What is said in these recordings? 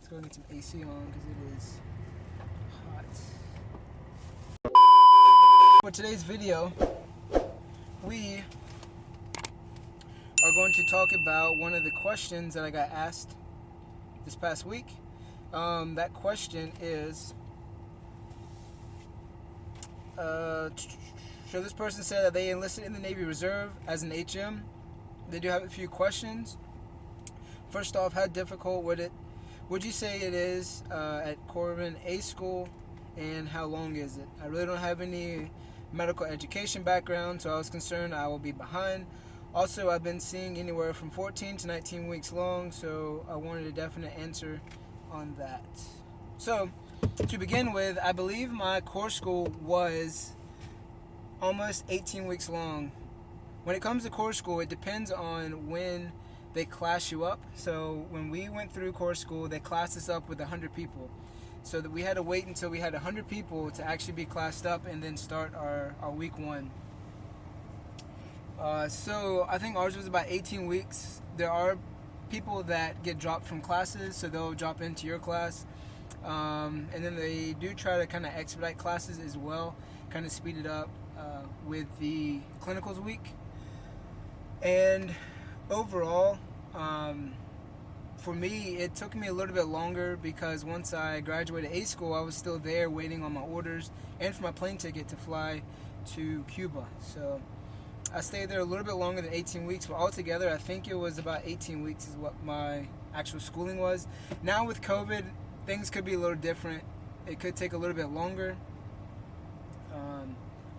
Let's go get some AC on because it is hot. For today's video, we are going to talk about one of the questions that I got asked this past week. That question is, so this person said that they enlisted in the Navy Reserve as an HM. They do have a few questions. First off, how difficult would you say it is at Corpsman A school, and how long is it? I really don't have any medical education background, so I was concerned I will be behind. Also, I've been seeing anywhere from 14 to 19 weeks long, so I wanted a definite answer on that. So, to begin with, I believe my core school was almost 18 weeks long. When it comes to core school, it depends on when they class you up. So when we went through core school, they classed us up with 100 people. So that we had to wait until we had 100 people to actually be classed up and then start our week one. So I think ours was about 18 weeks. There are people that get dropped from classes, so they'll drop into your class. And then they do try to kind of expedite classes as well, kind of speed it up with the clinicals week. And overall, for me, it took me a little bit longer because once I graduated A school, I was still there waiting on my orders and for my plane ticket to fly to Cuba. So I stayed there a little bit longer than 18 weeks, but altogether I think it was about 18 weeks is what my actual schooling was. Now with COVID, things could be a little different. It could take a little bit longer,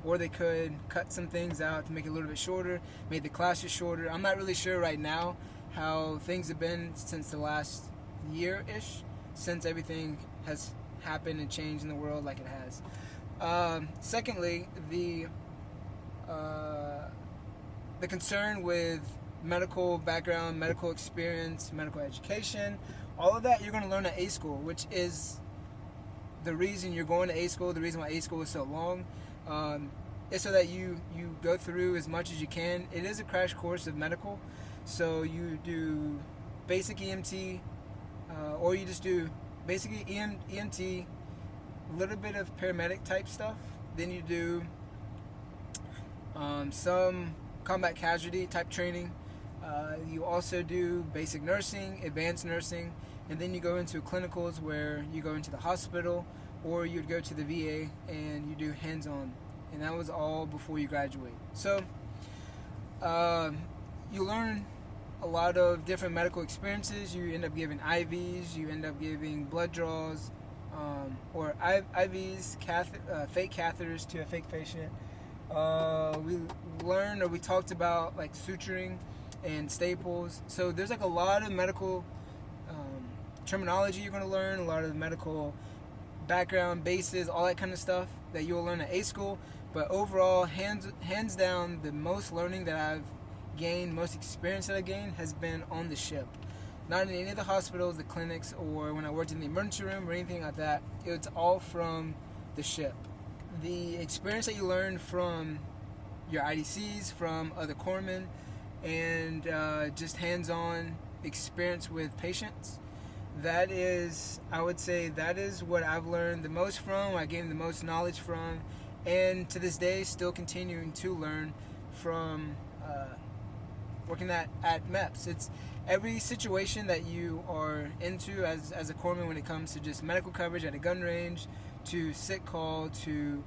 or they could cut some things out to make it a little bit shorter, make the classes shorter. I'm not really sure right now how things have been since the last year-ish, since everything has happened and changed in the world like it has. Secondly, the concern with medical background, medical experience, medical education, all of that you're going to learn at A school, which is the reason you're going to A school, the reason why A school is so long. Is so that you go through as much as you can. It is a crash course of medical, so you do basic EMT, or you just do basically EMT, a little bit of paramedic type stuff. Then you do some combat casualty type training. You also do basic nursing, advanced nursing, and then you go into clinicals where you go into the hospital, or you'd go to the VA and you do hands-on. And that was all before you graduate. So you learn a lot of different medical experiences. You end up giving IVs, you end up giving blood draws, or IVs, fake catheters to a fake patient. We talked about like suturing and staples. So there's like a lot of medical terminology you're going to learn, a lot of medical background, bases, all that kind of stuff that you'll learn at A school. But overall, hands down, the most learning that I've gained, most experience that I've gained has been on the ship. Not in any of the hospitals, the clinics, or when I worked in the emergency room or anything like that. It's all from the ship. The experience that you learn from your IDCs, from other corpsmen, and just hands-on experience with patients, that is, I would say, that is what I've learned the most from, I gained the most knowledge from, and to this day still continuing to learn from working at MEPS. It's every situation that you are into as a corpsman when it comes to just medical coverage at a gun range, to sick call, to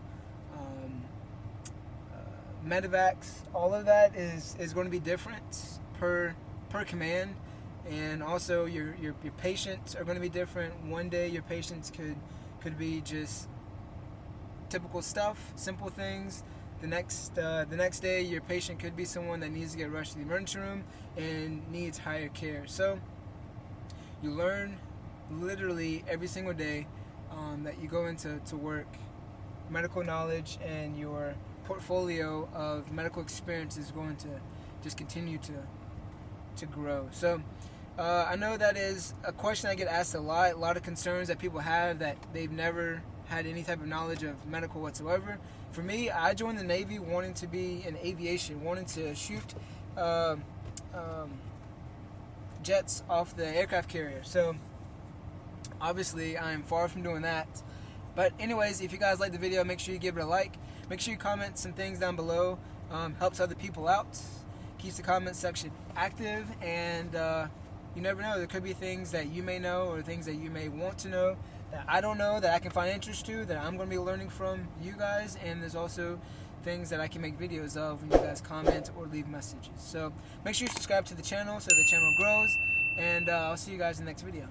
medevacs, all of that is going to be different per command. And also your patients are going to be different. One day your patients could be just typical stuff, simple things. The next day your patient could be someone that needs to get rushed to the emergency room and needs higher care. So you learn literally every single day that you go into work. Medical knowledge and your portfolio of medical experience is going to just continue to grow. So I know that is a question I get asked a lot of concerns that people have that they've never had any type of knowledge of medical whatsoever. For me, I joined the Navy wanting to be in aviation, wanting to shoot jets off the aircraft carrier. So Obviously, I am far from doing that. But anyways, if you guys like the video, make sure you give it a like. Make sure you comment some things down below. Helps other people out. Keeps the comment section active. And you never know. There could be things that you may know or things that you may want to know that I don't know, that I can find interest to, that I'm going to be learning from you guys. And there's also things that I can make videos of when you guys comment or leave messages. So make sure you subscribe to the channel so the channel grows. And I'll see you guys in the next video.